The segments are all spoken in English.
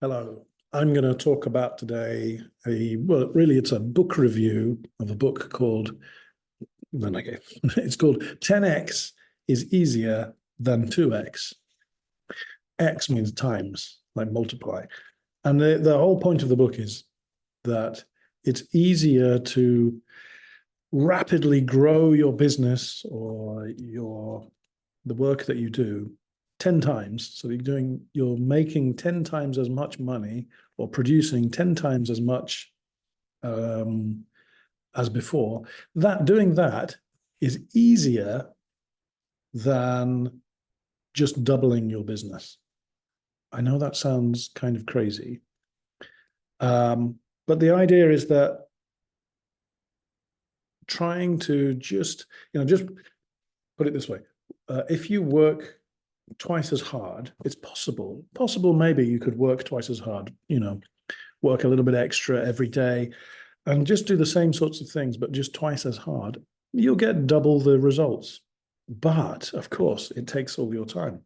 Hello. I'm going to talk about today well, really, it's a book review of a book called, okay, it's called 10x is easier than 2x. X means times, like multiply. And the whole point of the book is that it's easier to rapidly grow your business or the work that you do 10 times. So you're making 10 times as much money or producing 10 times as much as before. Doing that is easier than just doubling your business. I know that sounds kind of crazy. But the idea is that trying to just put it this way. If you work twice as hard, it's possible. Maybe you could work twice as hard, work a little bit extra every day and just do the same sorts of things, but just twice as hard. You'll get double the results. But of course, it takes all your time.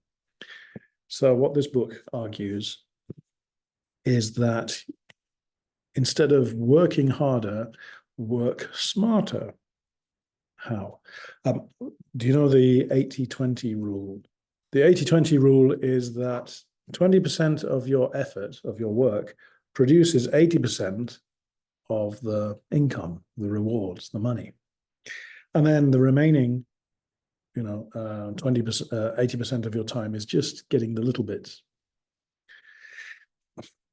So what this book argues is that instead of working harder, work smarter. How? Do you know the 80-20 rule? The 80-20 rule is that 20% of your effort, of your work, produces 80% of the income, the rewards, the money. And then the remaining, 20%, 80% of your time is just getting the little bits.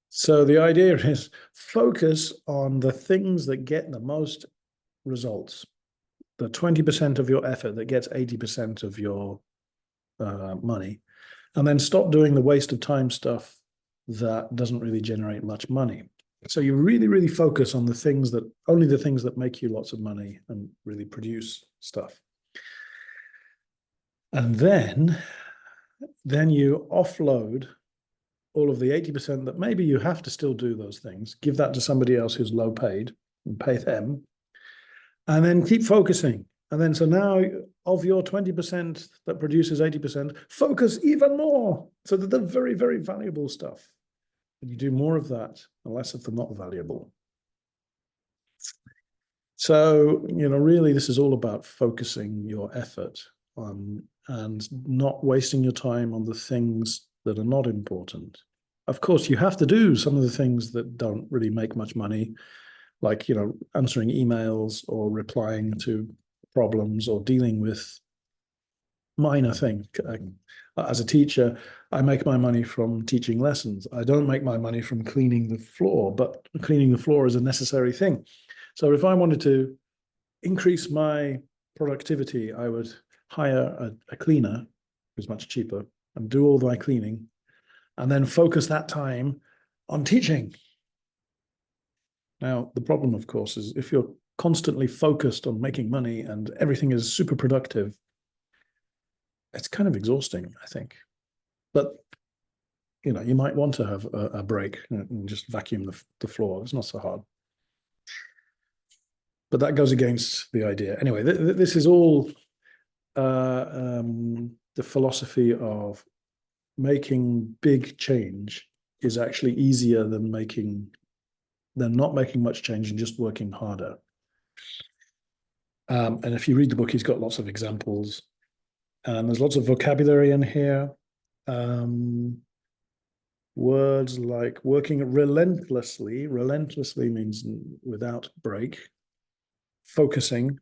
So the idea is focus on the things that get the most results. The 20% of your effort that gets 80% of your money, and then stop doing the waste of time stuff that doesn't really generate much money. So you really, really focus on only the things that make you lots of money and really produce stuff. And then you offload all of the 80% that maybe you have to still do those things, give that to somebody else who's low paid and pay them, and then keep focusing. And then so now of your 20% that produces 80%, focus even more so that the very, very valuable stuff. And you do more of that and less of the not valuable. So, really this is all about focusing your effort on and not wasting your time on the things that are not important. Of course, you have to do some of the things that don't really make much money, like, answering emails or replying to problems or dealing with minor things. As a teacher, I make my money from teaching lessons. I don't make my money from cleaning the floor, but cleaning the floor is a necessary thing. So if I wanted to increase my productivity, I would hire a cleaner who's much cheaper and do all my cleaning and then focus that time on teaching. Now, the problem, of course, is if you're constantly focused on making money and everything is super productive, it's kind of exhausting, I think. But, you might want to have a break and just vacuum the floor. It's not so hard. But that goes against the idea. Anyway, this is all the philosophy of making big change is actually easier than not making much change and just working harder. And if you read the book, he's got lots of examples. And there's lots of vocabulary in here. Words like working relentlessly. Relentlessly means without break. Focusing.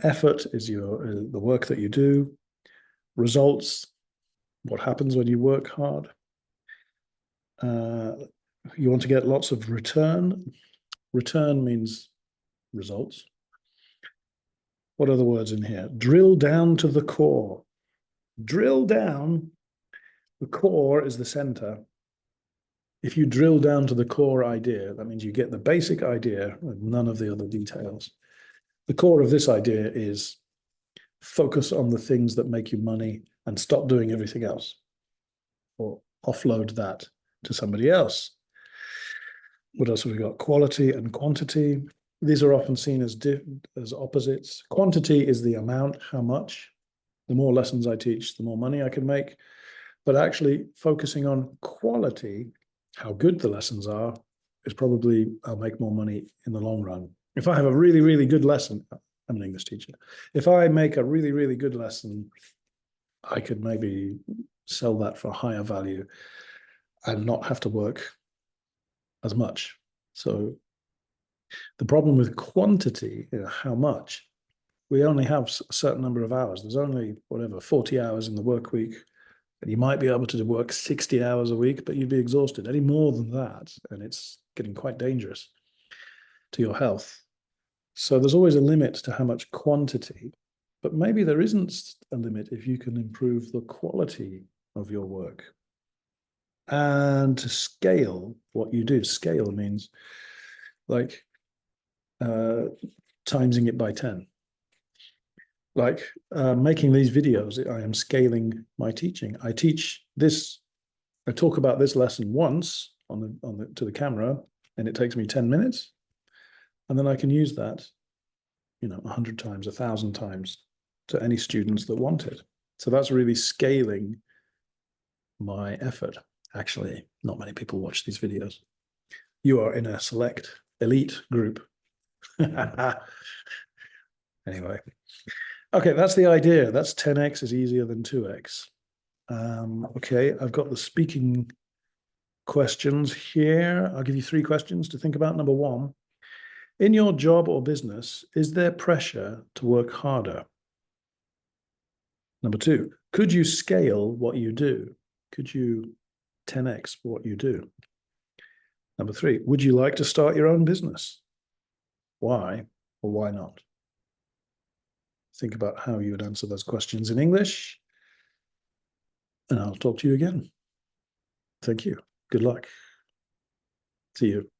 Effort is the work that you do. Results, what happens when you work hard. You want to get lots of return. Return means results. What are the words in here? Drill down to the core. Drill down. The core is the center. If you drill down to the core idea, that means you get the basic idea with none of the other details. The core of this idea is focus on the things that make you money and stop doing everything else, or offload that to somebody else. What else have we got? Quality and quantity. These are often seen as opposites. Quantity is the amount, how much. The more lessons I teach, the more money I can make. But actually focusing on quality, how good the lessons are, is probably, I'll make more money in the long run. If I have a really, really good lesson, I'm an English teacher. If I make a really, really good lesson, I could maybe sell that for higher value and not have to work as much. So the problem with quantity, how much, we only have a certain number of hours. There's only, whatever, 40 hours in the work week. And you might be able to work 60 hours a week, but you'd be exhausted. Any more than that, and it's getting quite dangerous to your health. So there's always a limit to how much quantity, but maybe there isn't a limit if you can improve the quality of your work. And to scale what you do, scale means like timesing it by 10. Like making these videos, I am scaling my teaching. I talk about this lesson once to the camera, and it takes me 10 minutes. And then I can use that, 100 times, 1,000 times to any students that want it. So that's really scaling my effort. Actually, not many people watch these videos. You are in a select elite group. Anyway. Okay, that's the idea. That's 10x is easier than 2x. Okay, I've got the speaking questions here. I'll give you 3 questions to think about. Number 1, in your job or business, is there pressure to work harder? Number 2, could you scale what you do? Could you 10x what you do? Number 3, would you like to start your own business? Why or why not? Think about how you would answer those questions in English, and I'll talk to you again. Thank you. Good luck. See you.